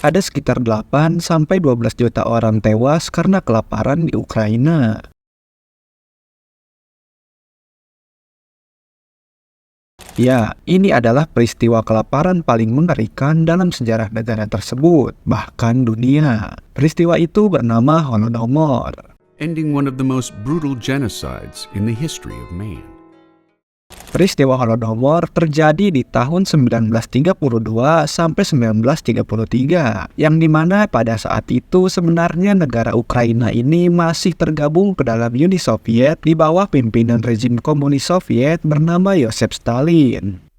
Ada sekitar 8-12 juta orang tewas karena kelaparan di Ukraina. Ya, ini adalah peristiwa kelaparan paling mengerikan dalam sejarah negara tersebut, bahkan dunia. Peristiwa itu bernama Holodomor. ending one of the most brutal genocides in the history of man. Peristiwa Holodomor terjadi di tahun 1932 sampai 1933, yang dimana pada saat itu sebenarnya negara Ukraina ini masih tergabung ke dalam Uni Soviet di bawah pimpinan rezim komunis Soviet bernama Joseph Stalin.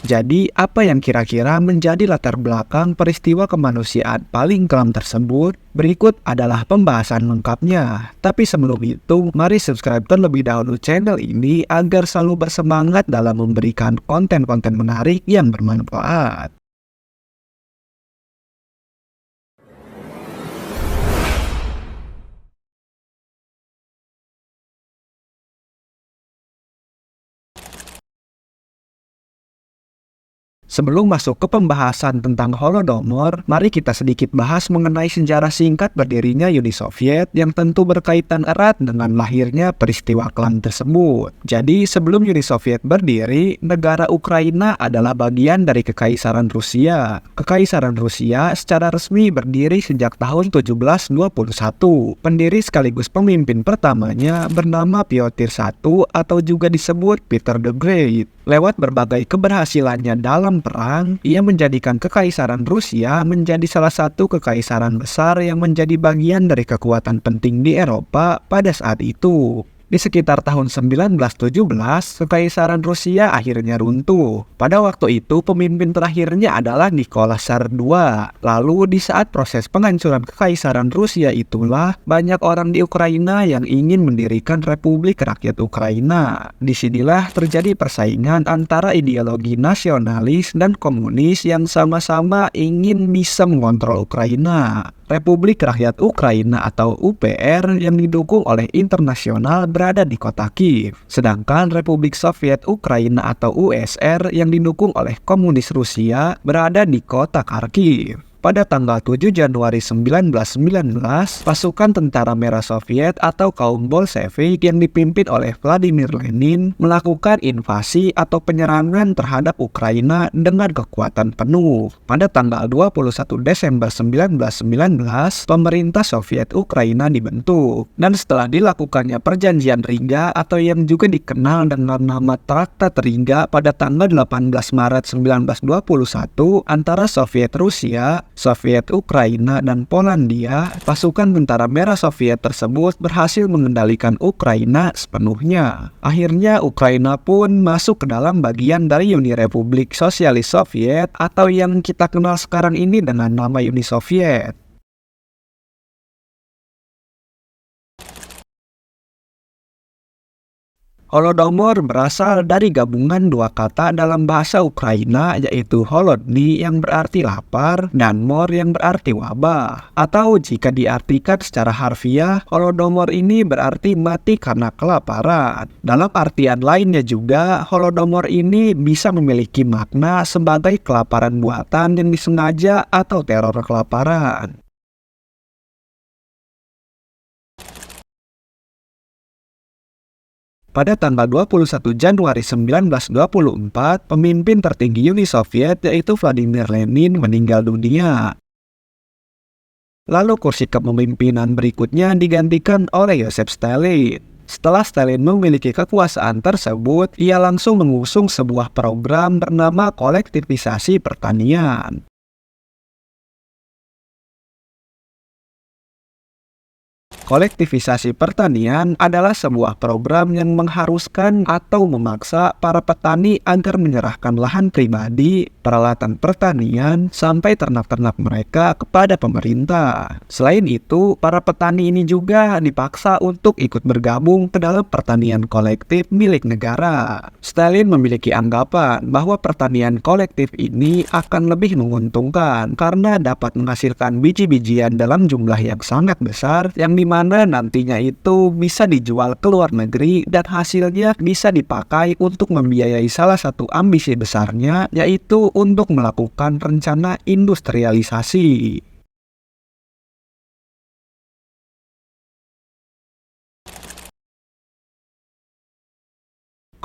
Jadi, apa yang kira-kira menjadi latar belakang peristiwa kemanusiaan paling kelam tersebut? Berikut adalah pembahasan lengkapnya. Tapi sebelum itu, mari subscribe terlebih dahulu channel ini agar selalu bersemangat dalam memberikan konten-konten menarik yang bermanfaat. Sebelum masuk ke pembahasan tentang Holodomor, mari kita sedikit bahas mengenai sejarah singkat berdirinya Uni Soviet yang tentu berkaitan erat dengan lahirnya peristiwa kelam tersebut. Jadi, sebelum Uni Soviet berdiri, negara Ukraina adalah bagian dari Kekaisaran Rusia. Kekaisaran Rusia secara resmi berdiri sejak tahun 1721. Pendiri sekaligus pemimpin pertamanya bernama Piotr I atau juga disebut Peter the Great. Lewat berbagai keberhasilannya dalam perang, ia menjadikan Kekaisaran Rusia menjadi salah satu kekaisaran besar yang menjadi bagian dari kekuatan penting di Eropa pada saat itu. Di sekitar tahun 1917, Kekaisaran Rusia akhirnya runtuh. Pada waktu itu, pemimpin terakhirnya adalah Nicholas Tsar II. Lalu, di saat proses penghancuran Kekaisaran Rusia itulah, banyak orang di Ukraina yang ingin mendirikan Republik Rakyat Ukraina. Disinilah terjadi persaingan antara ideologi nasionalis dan komunis yang sama-sama ingin bisa mengontrol Ukraina. Republik Rakyat Ukraina atau UPR yang didukung oleh internasional berada di kota Kiev, sedangkan Republik Soviet Ukraina atau USR yang didukung oleh komunis Rusia berada di kota Kharkiv. Pada tanggal 7 Januari 1919, pasukan Tentara Merah Soviet atau kaum Bolshevik yang dipimpin oleh Vladimir Lenin melakukan invasi atau penyerangan terhadap Ukraina dengan kekuatan penuh. Pada tanggal 21 Desember 1919, pemerintah Soviet Ukraina dibentuk. Dan setelah dilakukannya Perjanjian Riga atau yang juga dikenal dengan nama Traktat Riga pada tanggal 18 Maret 1921 antara Soviet Rusia, Soviet Ukraina, dan Polandia, pasukan Tentara Merah Soviet tersebut berhasil mengendalikan Ukraina sepenuhnya. Akhirnya Ukraina pun masuk ke dalam bagian dari Uni Republik Sosialis Soviet atau yang kita kenal sekarang ini dengan nama Uni Soviet. Holodomor berasal dari gabungan dua kata dalam bahasa Ukraina yaitu holodny yang berarti lapar dan mor yang berarti wabah. Atau jika diartikan secara harfiah, Holodomor ini berarti mati karena kelaparan. Dalam artian lainnya juga, Holodomor ini bisa memiliki makna sebagai kelaparan buatan yang disengaja atau teror kelaparan. Pada tanggal 21 Januari 1924, pemimpin tertinggi Uni Soviet yaitu Vladimir Lenin meninggal dunia. Lalu kursi kepemimpinan berikutnya digantikan oleh Joseph Stalin. Setelah Stalin memiliki kekuasaan tersebut, ia langsung mengusung sebuah program bernama kolektivisasi pertanian. Kolektivisasi pertanian adalah sebuah program yang mengharuskan atau memaksa para petani agar menyerahkan lahan pribadi, peralatan pertanian, sampai ternak-ternak mereka kepada pemerintah. Selain itu, para petani ini juga dipaksa untuk ikut bergabung ke dalam pertanian kolektif milik negara. Stalin memiliki anggapan bahwa pertanian kolektif ini akan lebih menguntungkan karena dapat menghasilkan biji-bijian dalam jumlah yang sangat besar yang dimana mana nantinya itu bisa dijual ke luar negeri dan hasilnya bisa dipakai untuk membiayai salah satu ambisi besarnya, yaitu untuk melakukan rencana industrialisasi.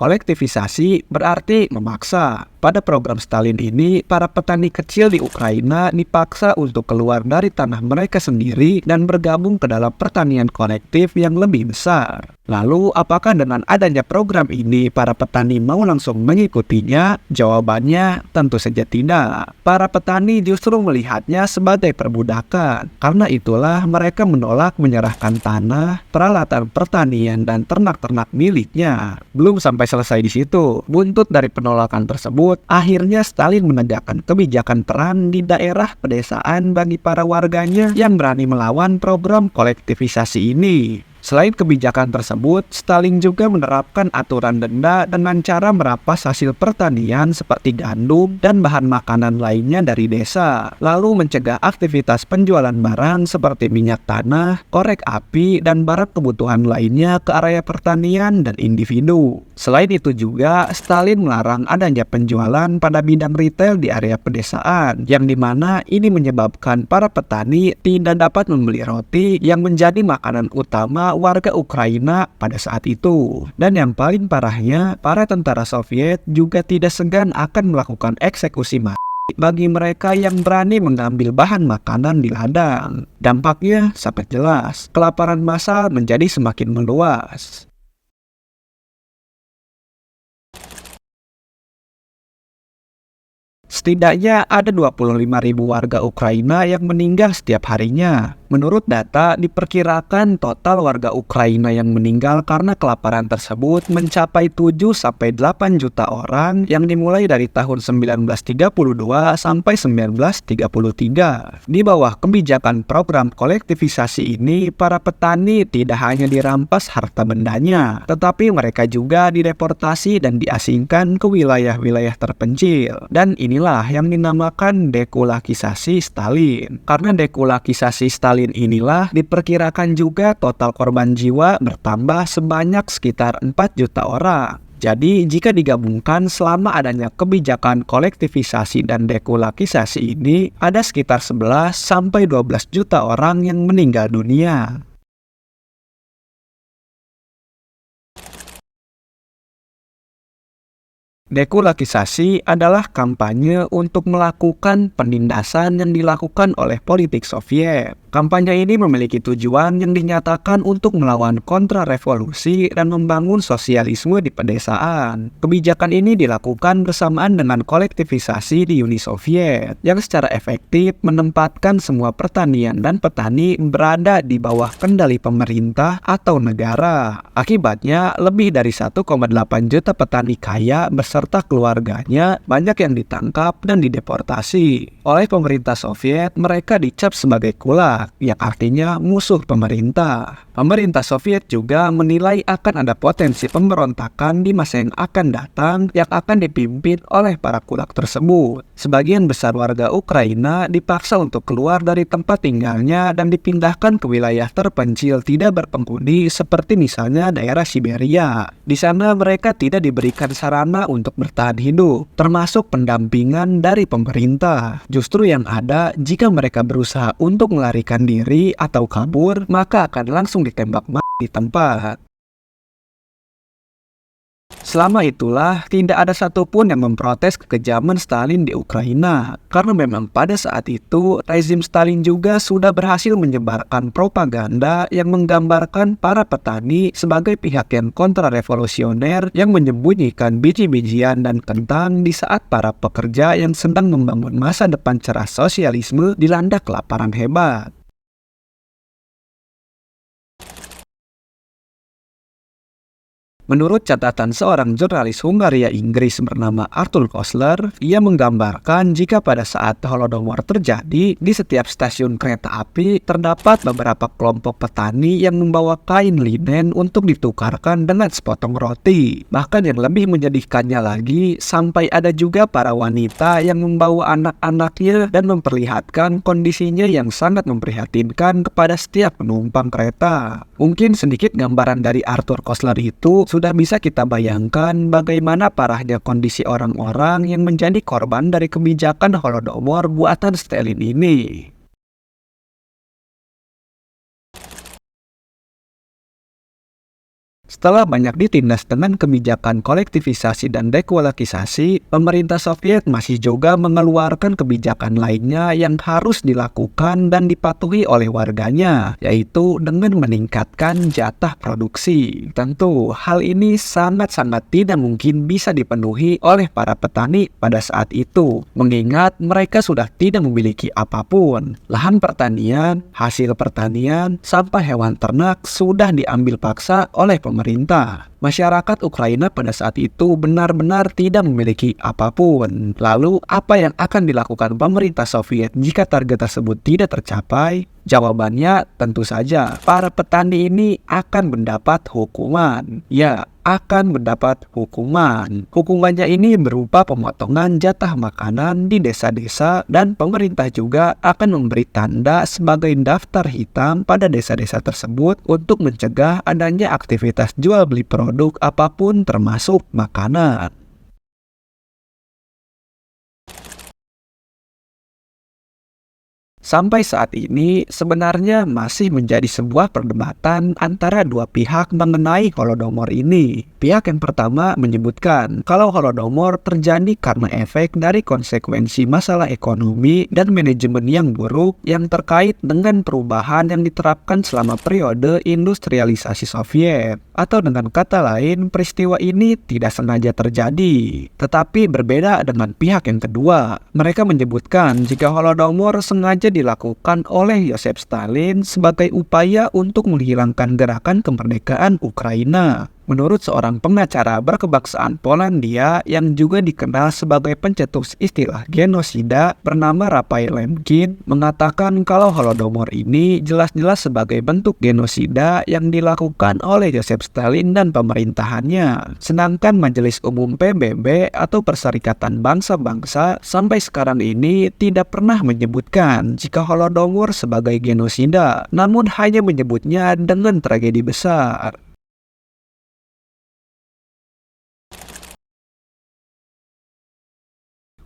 Kolektivisasi berarti memaksa. Pada program Stalin ini, para petani kecil di Ukraina dipaksa untuk keluar dari tanah mereka sendiri dan bergabung ke dalam pertanian kolektif yang lebih besar. Lalu, apakah dengan adanya program ini para petani mau langsung mengikutinya? Jawabannya tentu saja tidak. Para petani justru melihatnya sebagai perbudakan. Karena itulah mereka menolak menyerahkan tanah, peralatan pertanian, dan ternak-ternak miliknya. Belum sampai selesai di situ. Buntut dari penolakan tersebut, akhirnya Stalin menegakkan kebijakan perang di daerah pedesaan bagi para warganya yang berani melawan program kolektivisasi ini. Selain kebijakan tersebut, Stalin juga menerapkan aturan denda dengan cara merampas hasil pertanian seperti gandum dan bahan makanan lainnya dari desa, lalu mencegah aktivitas penjualan barang seperti minyak tanah, korek api, dan barang kebutuhan lainnya ke area pertanian dan individu. Selain itu juga, Stalin melarang adanya penjualan pada bidang retail di area pedesaan, yang dimana ini menyebabkan para petani tidak dapat membeli roti yang menjadi makanan utama warga Ukraina pada saat itu. Dan yang paling parahnya, para tentara Soviet juga tidak segan akan melakukan eksekusi mati bagi mereka yang berani mengambil bahan makanan di ladang. Dampaknya sangat jelas, kelaparan massal menjadi semakin meluas. Setidaknya ada 25.000 warga Ukraina yang meninggal setiap harinya. Menurut data, diperkirakan total warga Ukraina yang meninggal karena kelaparan tersebut mencapai 7-8 juta orang yang dimulai dari tahun 1932 sampai 1933. Di bawah kebijakan program kolektivisasi ini, para petani tidak hanya dirampas harta bendanya, tetapi mereka juga dideportasi dan diasingkan ke wilayah-wilayah terpencil. Dan inilah yang dinamakan dekulakisasi Stalin. Karena dekulakisasi Stalin inilah diperkirakan juga total korban jiwa bertambah sebanyak sekitar 4 juta orang. Jadi jika digabungkan selama adanya kebijakan kolektivisasi dan dekulakisasi ini, ada sekitar 11-12 juta orang yang meninggal dunia. Dekulakisasi adalah kampanye untuk melakukan penindasan yang dilakukan oleh politik Soviet. Kampanye ini memiliki tujuan yang dinyatakan untuk melawan kontrarevolusi dan membangun sosialisme di pedesaan. Kebijakan ini dilakukan bersamaan dengan kolektivisasi di Uni Soviet, yang secara efektif menempatkan semua pertanian dan petani berada di bawah kendali pemerintah atau negara. Akibatnya, lebih dari 1,8 juta petani kaya beserta keluarganya banyak yang ditangkap dan dideportasi. Oleh pemerintah Soviet, mereka dicap sebagai kulak, yang artinya musuh pemerintah. Pemerintah Soviet juga menilai akan ada potensi pemberontakan di masa yang akan datang yang akan dipimpin oleh para kulak tersebut. Sebagian besar warga Ukraina dipaksa untuk keluar dari tempat tinggalnya dan dipindahkan ke wilayah terpencil tidak berpenghuni seperti misalnya daerah Siberia. Di sana mereka tidak diberikan sarana untuk bertahan hidup, termasuk pendampingan dari pemerintah. Justru yang ada, jika mereka berusaha untuk melarikan diri atau kabur, maka akan langsung ditembak mati di tempat. Selama itulah, tidak ada satupun yang memprotes kekejaman Stalin di Ukraina. Karena memang pada saat itu, rezim Stalin juga sudah berhasil menyebarkan propaganda yang menggambarkan para petani sebagai pihak yang kontrarevolusioner yang menyembunyikan biji-bijian dan kentang di saat para pekerja yang sedang membangun masa depan cerah sosialisme dilanda kelaparan hebat. Menurut catatan seorang jurnalis Hungaria Inggris bernama Arthur Koestler, ia menggambarkan jika pada saat Holodomor terjadi, di setiap stasiun kereta api terdapat beberapa kelompok petani yang membawa kain linen untuk ditukarkan dengan sepotong roti. Bahkan yang lebih menyedihkannya lagi, sampai ada juga para wanita yang membawa anak-anaknya dan memperlihatkan kondisinya yang sangat memprihatinkan kepada setiap penumpang kereta. Mungkin sedikit gambaran dari Arthur Koestler itu sudah bisa kita bayangkan bagaimana parahnya kondisi orang-orang yang menjadi korban dari kebijakan Holodomor buatan Stalin ini. Setelah banyak ditindas dengan kebijakan kolektivisasi dan dekolonisasi, pemerintah Soviet masih juga mengeluarkan kebijakan lainnya yang harus dilakukan dan dipatuhi oleh warganya, yaitu dengan meningkatkan jatah produksi. Tentu, hal ini sangat-sangat tidak mungkin bisa dipenuhi oleh para petani pada saat itu, mengingat mereka sudah tidak memiliki apapun. Lahan pertanian, hasil pertanian, sampai hewan ternak sudah diambil paksa oleh pemerintah. Masyarakat Ukraina pada saat itu benar-benar tidak memiliki apapun. Lalu, apa yang akan dilakukan pemerintah Soviet jika target tersebut tidak tercapai? Jawabannya tentu saja, para petani ini akan mendapat hukuman. Ya, akan mendapat hukuman. Hukumannya ini berupa pemotongan jatah makanan di desa-desa, dan pemerintah juga akan memberi tanda sebagai daftar hitam pada desa-desa tersebut untuk mencegah adanya aktivitas jual beli produk apapun termasuk makanan. Sampai saat ini sebenarnya masih menjadi sebuah perdebatan antara dua pihak mengenai Holodomor ini. Pihak yang pertama menyebutkan kalau Holodomor terjadi karena efek dari konsekuensi masalah ekonomi dan manajemen yang buruk yang terkait dengan perubahan yang diterapkan selama periode industrialisasi Soviet. Atau dengan kata lain, peristiwa ini tidak sengaja terjadi. Tetapi berbeda dengan pihak yang kedua. Mereka menyebutkan jika Holodomor sengaja dilakukan oleh Joseph Stalin sebagai upaya untuk menghilangkan gerakan kemerdekaan Ukraina. Menurut seorang pengacara berkebangsaan Polandia yang juga dikenal sebagai pencetus istilah genosida bernama Raphael Lemkin, mengatakan kalau Holodomor ini jelas-jelas sebagai bentuk genosida yang dilakukan oleh Joseph Stalin dan pemerintahannya. Sedangkan Majelis Umum PBB atau Perserikatan Bangsa-Bangsa sampai sekarang ini tidak pernah menyebutkan jika Holodomor sebagai genosida, namun hanya menyebutnya dengan tragedi besar.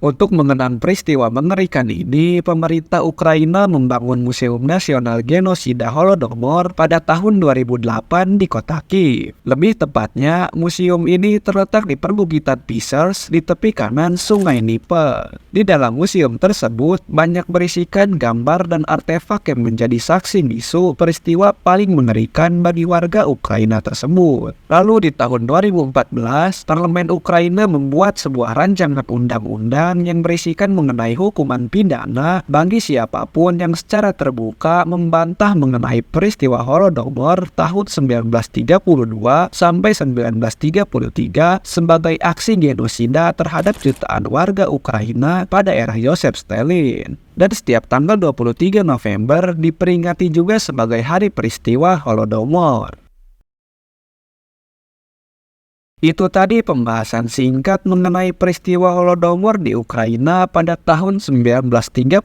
Untuk mengenang peristiwa mengerikan ini, pemerintah Ukraina membangun Museum Nasional Genosida Holodomor pada tahun 2008 di kota Kiev. Lebih tepatnya, museum ini terletak di perbukitan Pissers di tepi kanan Sungai Dnieper. Di dalam museum tersebut, banyak berisikan gambar dan artefak yang menjadi saksi bisu peristiwa paling mengerikan bagi warga Ukraina tersebut. Lalu di tahun 2014, Parlemen Ukraina membuat sebuah rancangan undang-undang yang berisikan mengenai hukuman pidana bagi siapapun yang secara terbuka membantah mengenai peristiwa Holodomor tahun 1932 sampai 1933 sebagai aksi genosida terhadap jutaan warga Ukraina pada era Joseph Stalin. Dan setiap tanggal 23 November diperingati juga sebagai hari peristiwa Holodomor. Itu tadi pembahasan singkat mengenai peristiwa Holodomor di Ukraina pada tahun 1932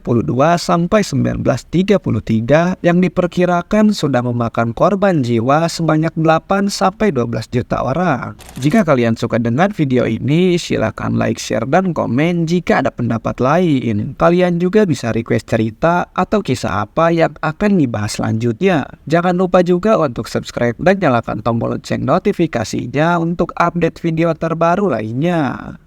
sampai 1933 yang diperkirakan sudah memakan korban jiwa sebanyak 8 sampai 12 juta orang. Jika kalian suka dengan video ini, silakan like, share, dan komen jika ada pendapat lain. Kalian juga bisa request cerita atau kisah apa yang akan dibahas selanjutnya. Jangan lupa juga untuk subscribe dan nyalakan tombol lonceng notifikasinya untuk update video terbaru lainnya.